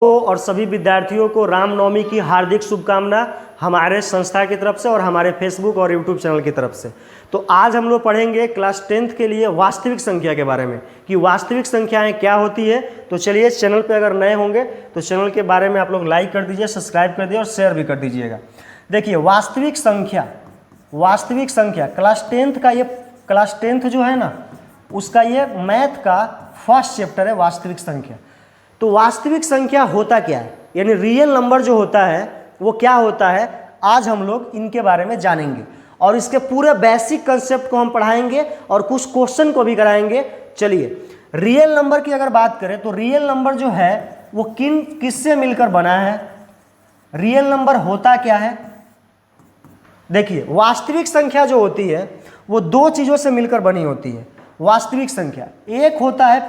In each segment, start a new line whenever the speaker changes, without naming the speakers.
और सभी विद्यार्थियों को रामनवमी की हार्दिक शुभकामना हमारे संस्था की तरफ से और हमारे फेसबुक और यूट्यूब चैनल की तरफ से। तो आज हम लोग पढ़ेंगे क्लास 10th के लिए वास्तविक संख्या के बारे में कि वास्तविक संख्याएं क्या होती है। तो चलिए, चैनल पे अगर नए होंगे तो चैनल के बारे में आप लोग लाइक कर दीजिए, सब्सक्राइब कर दीजिए और शेयर भी कर दीजिएगा। देखिए, वास्तविक संख्या क्लास 10th जो है ना, उसका ये मैथ का फर्स्ट चैप्टर है वास्तविक संख्या। तो वास्तविक संख्या होता क्या है, यानी रियल नंबर जो होता है वो क्या होता है, आज हम लोग इनके बारे में जानेंगे और इसके पूरे बेसिक कंसेप्ट को हम पढ़ाएंगे और कुछ क्वेश्चन को भी कराएंगे। चलिए, रियल नंबर की अगर बात करें तो रियल नंबर जो है वो किससे मिलकर बना है, रियल नंबर होता क्या है। देखिए, वास्तविक संख्या जो होती है वो दो चीज़ों से मिलकर बनी होती है वास्तविक संख्या। एक होता है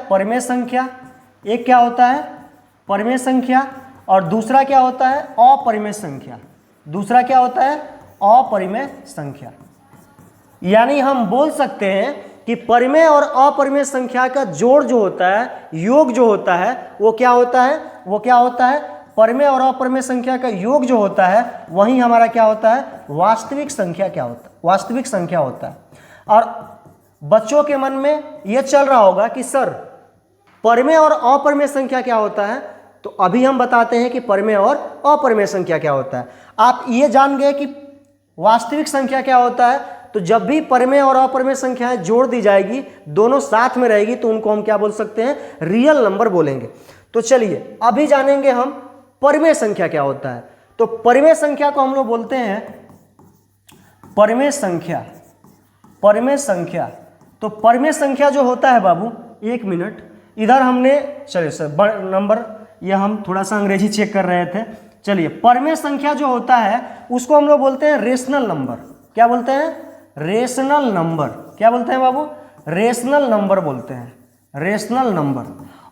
परिमेय संख्या, एक क्या होता है परिमेय संख्या, और दूसरा क्या होता है अपरिमेय संख्या। यानी हम बोल सकते हैं कि परिमेय और अपरिमेय संख्या का जोड़ जो होता है, योग जो होता है वो क्या होता है परिमेय और अपरिमेय संख्या का योग जो होता है वही हमारा क्या होता है, वास्तविक संख्या होता है। और बच्चों के मन में यह चल रहा होगा कि सर परिमेय और अपरिमेय संख्या क्या होता है, तो अभी हम बताते हैं कि परिमेय और अपरिमेय संख्या क्या होता है। आप ये जान गए कि वास्तविक संख्या क्या होता है, तो जब भी परिमेय और अपरिमेय संख्याएं जोड़ दी जाएगी, दोनों साथ में रहेगी, तो उनको हम क्या बोल सकते हैं, रियल नंबर बोलेंगे। तो चलिए, अभी जानेंगे हम परिमेय संख्या क्या होता है। तो परिमेय संख्या को हम लोग बोलते हैं परिमेय संख्या। तो परिमेय संख्या जो होता है बाबू, एक मिनट, इधर हमने, चलिए सर नंबर, यह हम थोड़ा सा अंग्रेजी चेक कर रहे थे। चलिए, परिमेय संख्या जो होता है उसको हम लोग बोलते हैं रेशनल नंबर। क्या बोलते हैं, रेशनल नंबर। क्या बोलते हैं बाबू, रेशनल नंबर बोलते हैं, रेशनल नंबर।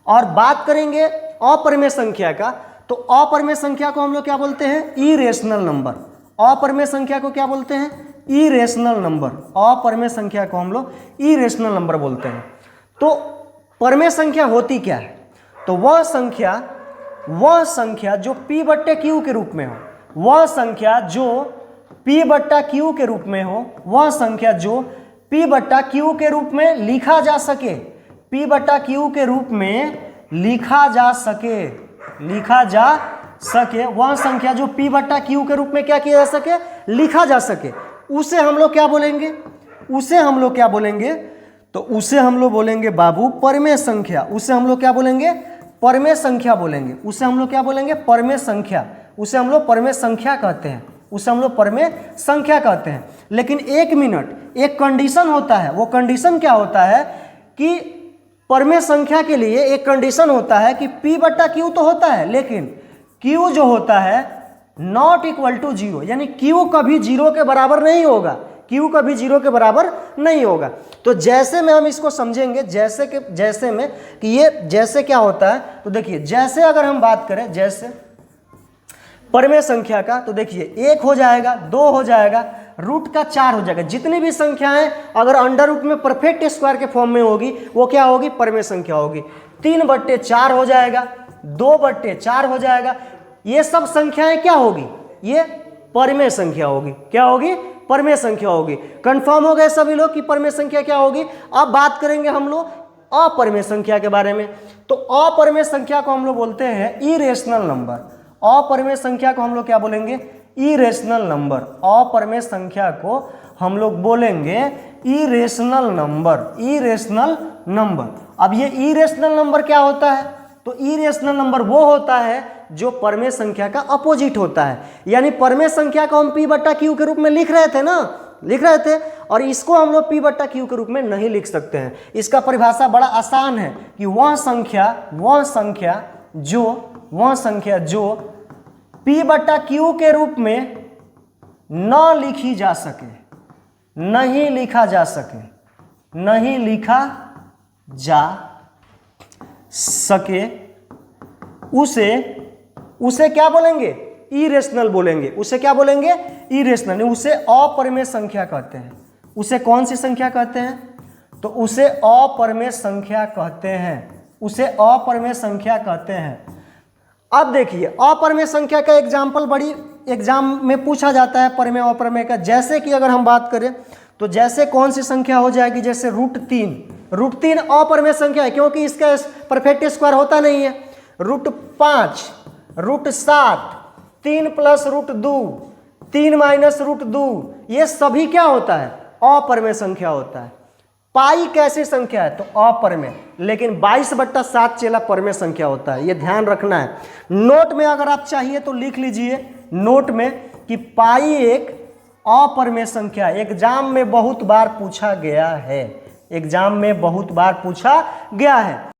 और बात करेंगे अपरिमेय संख्या का, तो अपरिमेय संख्या को हम लोग क्या बोलते हैं, इरेशनल नंबर। अपरिमेय संख्या को क्या बोलते हैं, इरेशनल नंबर। अपरिमेय संख्या को हम लोग इरेशनल नंबर बोलते हैं। तो परिमेय संख्या होती क्या है, तो वह संख्या जो P/Q के रूप में हो, वह संख्या जो P/Q के रूप में हो, वह संख्या जो P/Q के रूप में लिखा जा सके, P/Q के रूप में लिखा जा सके, वह संख्या जो P/Q के रूप में क्या किया जा सके, लिखा जा सके, उसे हम लोग क्या बोलेंगे, तो उसे हम लोग बोलेंगे बाबू परिमेय संख्या। उसे हम लोग क्या बोलेंगे, परिमेय संख्या बोलेंगे। उसे हम लोग क्या बोलेंगे, परिमेय संख्या। उसे हम लोग परिमेय संख्या कहते हैं। लेकिन एक मिनट, एक कंडीशन होता है। वो कंडीशन क्या होता है कि परिमेय संख्या के लिए एक कंडीशन होता है कि P/Q तो होता है, लेकिन Q जो होता है नॉट इक्वल टू 0, यानी Q कभी 0 के बराबर नहीं होगा। तो जैसे में हम इसको समझेंगे, जैसे में कि ये जैसे क्या होता है, तो देखिए, जैसे अगर हम बात करें जैसे परिमेय संख्या का, तो देखिए 1 हो जाएगा, 2 हो जाएगा, रूट का 4 हो जाएगा। जितनी भी संख्याएं अगर अंडर रूट में परफेक्ट स्क्वायर के फॉर्म में होगी वो क्या होगी, परिमेय संख्या होगी। 3/4 हो जाएगा, 2/4 हो जाएगा। ये सब संख्याएं क्या होगी, ये परिमेय संख्या होगी। क्या होगी, परिमेय संख्या होगी। कंफर्म हो गए सभी लोग कि परिमेय संख्या क्या होगी। अब बात करेंगे हम लोग अपरिमेय संख्या के बारे में। तो अपरिमेय संख्या को हम लोग बोलते हैं इरेशनल नंबर। अपरिमेय संख्या को हम लोग क्या बोलेंगे, इरेशनल नंबर। अपरिमेय संख्या को हम लोग बोलेंगे इरेशनल नंबर। अब ये इरेशनल नंबर क्या होता है, तो इरेशनल नंबर वो होता है जो परिमेय संख्या का अपोजिट होता है। यानी परिमेय संख्या को हम P/Q के रूप में लिख रहे थे, और इसको हम लोग P/Q के रूप में नहीं लिख सकते हैं। इसका परिभाषा बड़ा आसान है कि वह संख्या जो P/Q के रूप में नहीं लिखा जा सके, उसे क्या बोलेंगे, इरेशनल बोलेंगे। उसे क्या बोलेंगे, इरेशनल। उसे अपरिमेय संख्या कहते हैं। उसे कौन सी संख्या कहते हैं, तो उसे अपरिमेय संख्या कहते हैं। उसे अपरिमेय संख्या कहते हैं। अब देखिए अपरिमेय संख्या का एग्जाम्पल बड़ी एग्जाम में पूछा जाता है परिमेय अपरिमेय का। जैसे कि अगर हम बात करें तो जैसे कौन सी संख्या हो जाएगी, जैसे √3। √3 अपरिमेय संख्या है क्योंकि इसका परफेक्ट स्क्वायर होता नहीं है। √5, √7, 3 + √2, 3 - √2, ये सभी क्या होता है, अपरिमेय संख्या होता है। पाई कैसी संख्या है, तो अपरिमेय, लेकिन 22/7 चेला परिमेय संख्या होता है, ये ध्यान रखना है। नोट में अगर आप चाहिए तो लिख लीजिए नोट में कि पाई एक अपरिमेय संख्या, एग्जाम में बहुत बार पूछा गया है, एग्जाम में बहुत बार पूछा गया है।